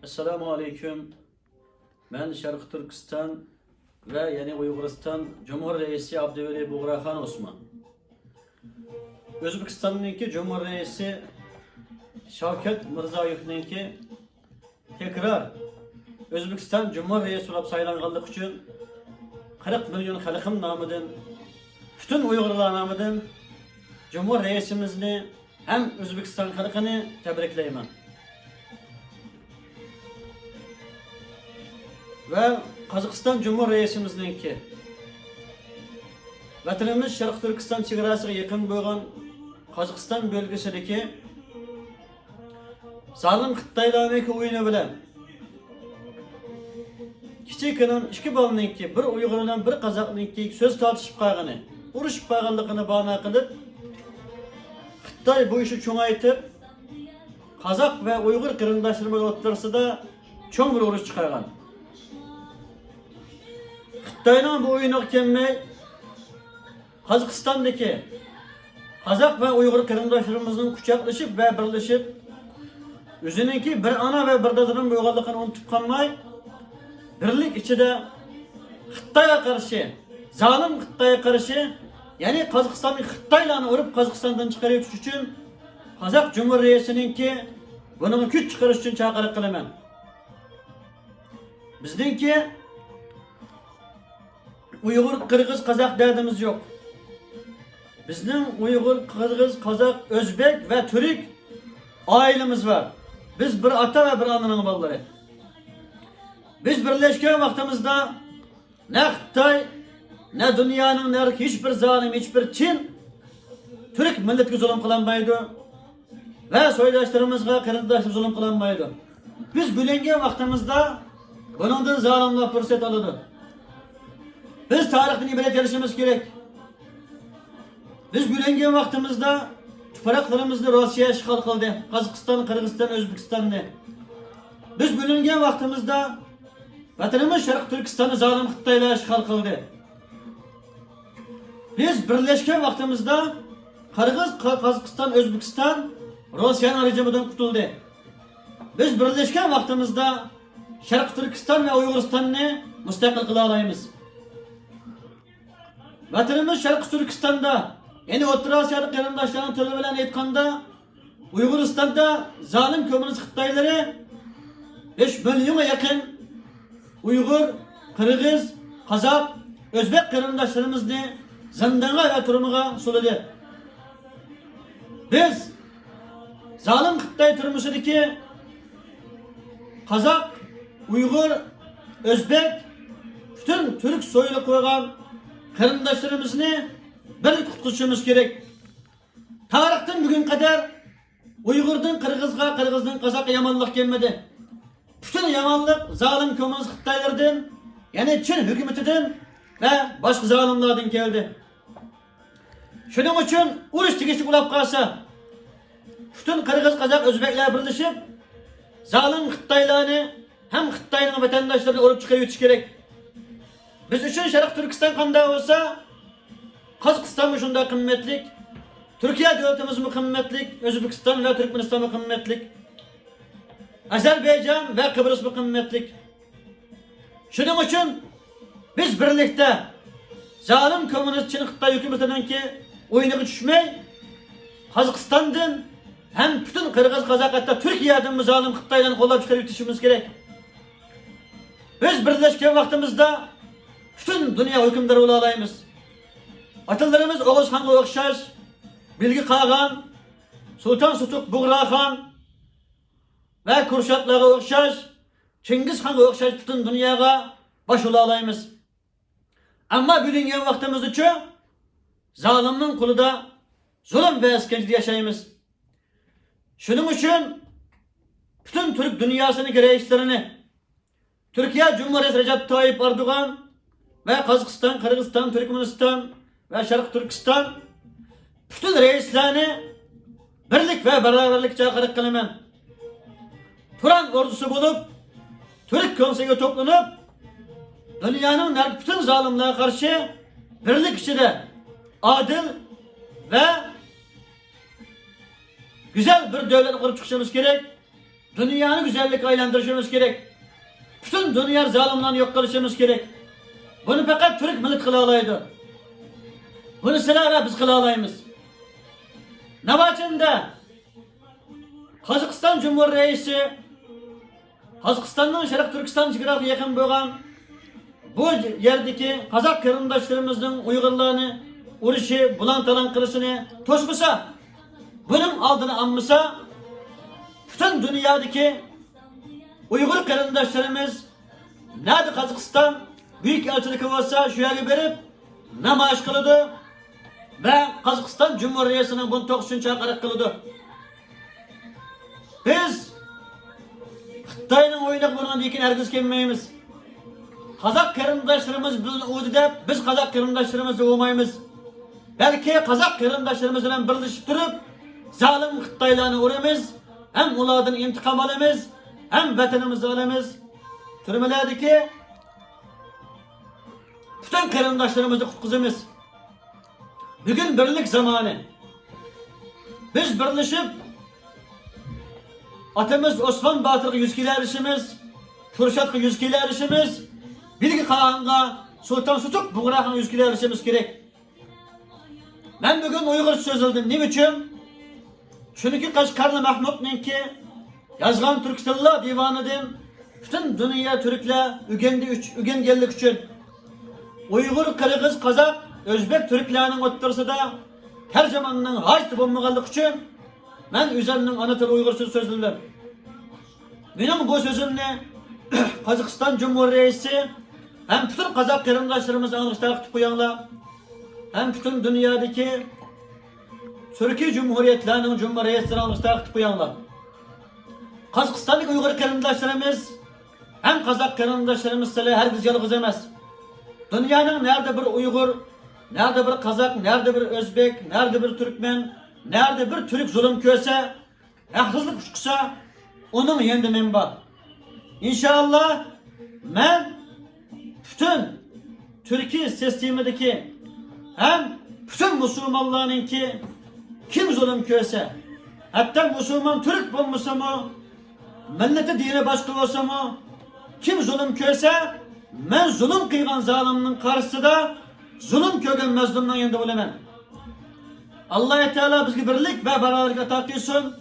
Assalamu aleyküm. Ben Şarkı Türkistan ve Yeni Uyg'uriston Cumhur Reisi Abduveli Buğraxon Osman. O'zbekistonniki Cumhur Reisi Shavkat Mirziyoyevniki tekrar O'zbekiston Cumhur Reisi bo'lib saylanganligi uchun 40 milyon xalqim nomidan, bütün Uyg'urlar nomidan Cumhur Reisimizni hem O'zbekiston xalqini tabriklayman. Ve Kazakistan Cumhur Reisimizninki vatanimiz Şarkı Türkistan chegarasiga yakın bo'lgan Kazakistan bölgesideki zalim Xitoylarniki o'yini bilan kichikinin ikki bolaninki bir Uyg'ur bilan bir Qozoqninki so'z tortishib qolgani, urushib qolganligini bahona qilib Xitoy bu ishni cho'ngaytib Qozoq va Uyg'ur qarindoshlarimiz o'rtasida cho'ng bir urush chiqargan. Xitoyning bu o'yiniga kelmay Qozoqistondagi Qozoq va Uyg'ur qarindoshlarimizning quchoqlashib va birlashib o'zininki bir ana va bir dadaning bo'lganligini unutib qolmay birlik ichida Xitoyga qarshi, zalim Xitoyga qarshi, ya'ni Qozog'istonning Xitoylarni urib Qozog'istondan chiqarish uchun Qozoq Cumhur Reisininki buni kuch chiqarish uchun chaqiriq qilaman. Bizningki Uyg'ur, Qirg'iz, Qozoq derdimiz yok. Bizning Uyg'ur, Qirg'iz, Qozoq, O'zbek ve Türk ailemiz var. Biz bir ata ve bir ananing bolalari. Biz birleşken vaqtimizda ne Xitoy, ne dünyanın ne hiçbir zalim, hiçbir Çin Türk milletiga zulm qilinmaydi ve soydaşlarımızga, qarindoshlarımizga zulm qilinmaydi. Biz bilingan vaqtimizda buningdan zalimlar fursat oladi. Biz tarixini ibret yarışımız gerek. Biz gülengen vaktimizde topraklarımızda Rusya işgal kıldı. Kazakistan, Kırgızistan, Özbekistan'ı. Biz gülengen vaktimizde vatanımız Şarkı Türkistan'ı zalim Xitoylar işgal kıldı. Biz birleşken vaktimizde Kırgız, Kazakistan, Özbekistan Rusya'nın rejiminden kurtuldu. Biz birleşken vaktimizde Şarkı Türkistan ve Uyg'uristan'ı müstakil kıla alayımız. Vatanimiz Şarkı Türkistan'da, yani O'rta Osiyoda qarindoshlarning tili bilan aytganda, Uyg'uristonda zalim kommunist Xitoylari 5 milyonga yaqin Uyg'ur, Qirg'iz, Qozoq, O'zbek qarindoshlarimizni zindonga va turmaga soladi. Biz zalim Xitoy turmushidagi Qozoq, Uyg'ur, O'zbek, bütün Türk soylu qo'ygan qarindoshlarimizni birlik tutuşumuz gerek. Tarixten bugün kadar Uygur'dan Kırgız'a, Kırgız'dan Kazak'a yamanlık gelmedi. Bütün yamanlık zalim komünist Xitoylardan, yani Çin hükümetinden ve başka zalimlerden geldi. Şunun için uruş tigişlik ulap kalsa, bütün Kırgız, Kazak, Özbekler birleşip zalim Xitoylarni hem Xitoyning vatandaşlarını olup çıkarıyoruz gerek. Biz için Şarkı Türkistan qanday olsa, Qozog'iston mı şunda kıymetlik, Türkiye devletimiz mi kıymetlik, Özbekistan ve Türkmenistan mı kıymetlik, Azerbaycan ve Kıbrıs mı kıymetlik. Şunun için biz birlikte zalim komünist Çin Xitoy hükümetinden ki oyuna düşmey, Qozoqistondan hem bütün Kırgız, Kazak hatta Türkiye'den mi zalim Xitoylarni qo'llab chiqarib yetishimiz gerek. Biz birleşken vaktimizde bütün dünya hükümdarı olayımız. Atalarımız Oğuz Han'a okşaş, Bilgi Kağan, Sultan Sutuk Buğraxon ve Kürşatlara okşaş, Çingiz Han'a okşaş bütün dünyaya baş olayımız. Ama bilingen vaktimiz için zalimnin kuluda zulüm ve eskencide yaşayımız. Şunun için bütün Türk dünyasının reislerini Türkiye Cumhuriyeti Recep Tayyip Erdoğan ve Kazakistan, Kırgızistan, Türkmenistan ve Şarkı Türkistan bütün reislerini birlik ve beraberlik çağırıp kılımen Turan ordusu bulup Türk konseyi toplanıp dünyanın bütün zalimlere karşı birlik içinde adil ve güzel bir devlet kurup çıkışımız gerek. Dünyanı güzellik aylandırışımız gerek. Bütün dünya zalimlerini yok kılışımız gerek. Bunu fakat Türk millet kıla alaydı. Bunu silahla biz kıla alayımız. Navaçında Kazakistan Cumhurreisi Kazakistan'dan Şarkı Türkistan çıkarak yakın boğan bu yerdeki Kazak kırımdaşlarımızın Uygurlarını uruşu, bulantalan kılışını tosmasa, bunun aldığını anmasa, bütün dünyadaki Uygur kırımdaşlarımız nerede Kazakistan büyük elçilik olsa şu yeri verip namaş kılıdı ve Kazakistan Cumhuriyeti'nin bunu tokusun çakarak kılıdı. Biz Xitay'ın oynak bunun dikin herkes kelmeyimiz. Kazak kırımdaşlarımız bizden uğdu deyip biz Kazak kırımdaşlarımızı uğmayımız. Belki Kazak kırımdaşlarımızla birleşip durup zalim Xitaylarını uğrayımız. Hem uladın intikam alımız hem vatanımızı alımız. Türmelerdeki bütün kırımdaşlarımızı kutkuzumuz. Bugün birlik zamanı. Biz birleşip Atamız Osman Batır'ı 100 kilo erişimiz, Kürşat'ı 100 kilo erişimiz, Bilgi Kağan'ga Sultan Sutuk Buğra'nın 100 kilo erişimiz gerek. Ben bugün Uygur sözüldüm. Ne için? Çünkü Kaşgarlı Mahmud'un ki yazgan Türk Tilla divanıdın bütün dünya Türkler ügengellik için Uygur, Kırgız, Kazak, Özbek Türklerinin otursa her zamanın haçtı bulmagallık için ben üzerinin anıtır Uygur sözüldüm. Benim bu sözümle Kazakistan Cumhuriyeti hem bütün Kazak kırımdaşlarımızı alıştırıp tutup uyanlar hem bütün dünyadaki Türkiye Cumhuriyetlerinin Cumhuriyetlerini alıştırıp tutup uyanlar. Kazakistan'daki Uygur kırımdaşlarımız hem Kazak kırımdaşlarımız ile herkes yalnız emez. Dünyanın nerede bir Uygur, nerede bir Kazak, nerede bir Özbek, nerede bir Türkmen, nerede bir Türk zulüm köse, haksızlık kuşkusa onun yendi menba. İnşallah ben bütün Türkiye sistemindeki hem bütün Müslümanların ki kim zulüm köse, hatta Müslüman Türk bulmuşsa mı, milleti dine başka olsa mı, kim zulüm köse, ben zulüm kıygan zaliminin karşısında zulüm kögen mezlumdan yendi olamam. Allah Teala bizge birlik ve beraberlik ata kılsın.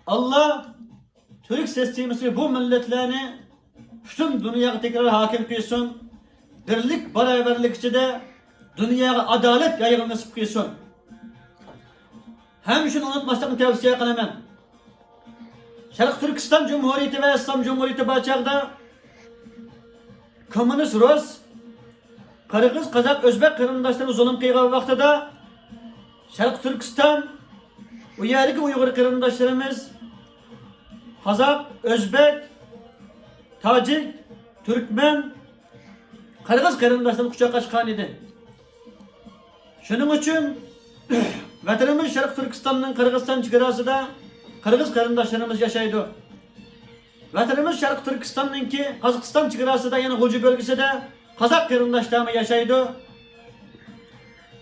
Allah Türk sistemisi bu milletlerini bütün dünyaya tekrar hakim kılsın. Birlik beraberlik içinde dünyaya adalet yayılması nasip kılsın. Hem şunu unutmasak tavsiye kılamam. Şarkı Türkistan Cumhuriyeti ve İslam Cumhuriyeti başçağda Komünist Rus, Kırgız, Kazak, Özbek kırımdaşlarımız zulüm kıygan vaxtıda Şarkı Türkistan, o yerdeki Uygur kırımdaşlarımız Kazak, Özbek, Tacik, Türkmen, Kırgız kırımdaşlarımız kucak açkan idi. Şunun için vatanımız Şarkı Türkistan'ın Kırgızistan çıkarasıda Kırgız kırımdaşlarımız yaşaydı. Vatanımız Şarkı Türkistan'ın ki Kazakistan çıkarasıda yani Gulcu bölgesinde Kazak kırımdaşlarımız yaşaydı.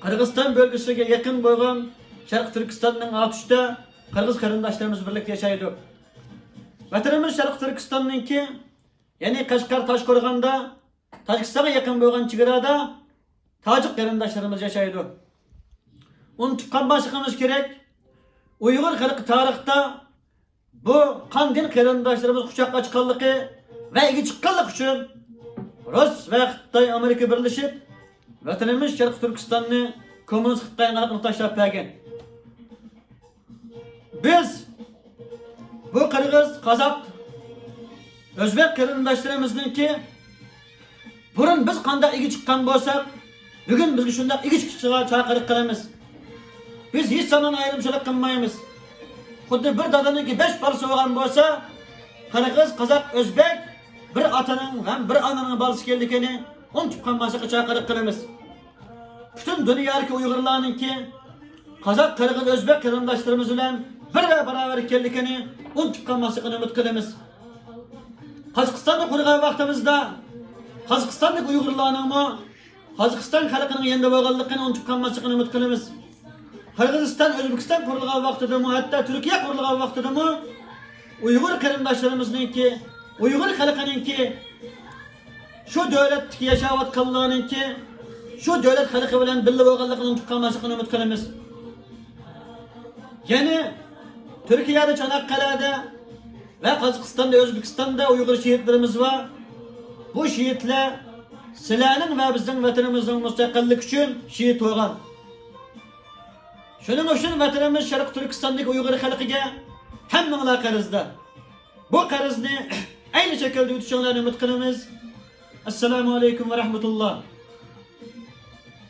Kırgızistan bölgesine yakın boygan Şarkı Türkistan'ın atışta Kırgız kırımdaşlarımız birlikte yaşaydı. Vatanımız Şarkı Türkistan'ın ki yani Kaşgar Taşkorgan'da Tacikistan'a yakın boygan çıkarada Tacik kırımdaşlarımız yaşaydı. Unutup başlamamız gerek. Uygur kırık tarihte bu kandil kırımdaşlarımız kuşak açıkallığı ve ilgi çıkkallık için Rus ve Xitay Amerika birleşip vatanımız Şarkı Türkistan'ı Komünist Xitay'ın alıkını taşlap bergen. Biz bu Kırgız, Kazak, Özbek kırımdaşlarımızın ki burun biz kanda ilgi çıkkan bolsak bugün bizge şundak ilgi çıkışıga çağırık kılamiz. Biz hiç zaman ayrımçılık kılmayımız. Xuddi bir dadanın ki 5 balası olgan bolsa Kırgız, Kazak, Özbek bir atanın hem bir ananın balası keldikeni unutup kalmasıga çağırık kılamiz. Bütün dünyadaki Uygurlarının ki Kazak, Kırgız, Özbek kırımdaşlarımız bilen bir ve beraber keldikeni unutup kalmasıga umut kılamiz. Kazakistan'da kurgan vaktimizde Kazakistan'daki Uygurlarının mı Kazakistan halkının yendi boğallıkını unutup kalmasıga umut kılamiz. Kırgızistan, Özbekistan kurulgan vaxtıda mı hatta Türkiye kurulgan vaxtıda mı Uyghur qarindoshlarimizningki, Uyghur xalqininki şu devletdagi yashayotganlarninki şu devlet xalqi bilan birga bo'lganligini tutqanmasligini umid qilamiz. Yani Türkiye'de, Çanakkale'de ve Kazakistan'da, Özbekistan'da Uyghur şehitlerimiz var. Bu şehitler sizlerning ve bizim vatanimizning mustaqillik için şehit olgan. Şunun için vatanimiz Şarkı Türkistan'daki Uyghur xalqiga hammanglar qarzda. Bu qarzni aynı şekilde ödüşünlerini umid qilamiz. Assalamu alaikum ve rahmetullah.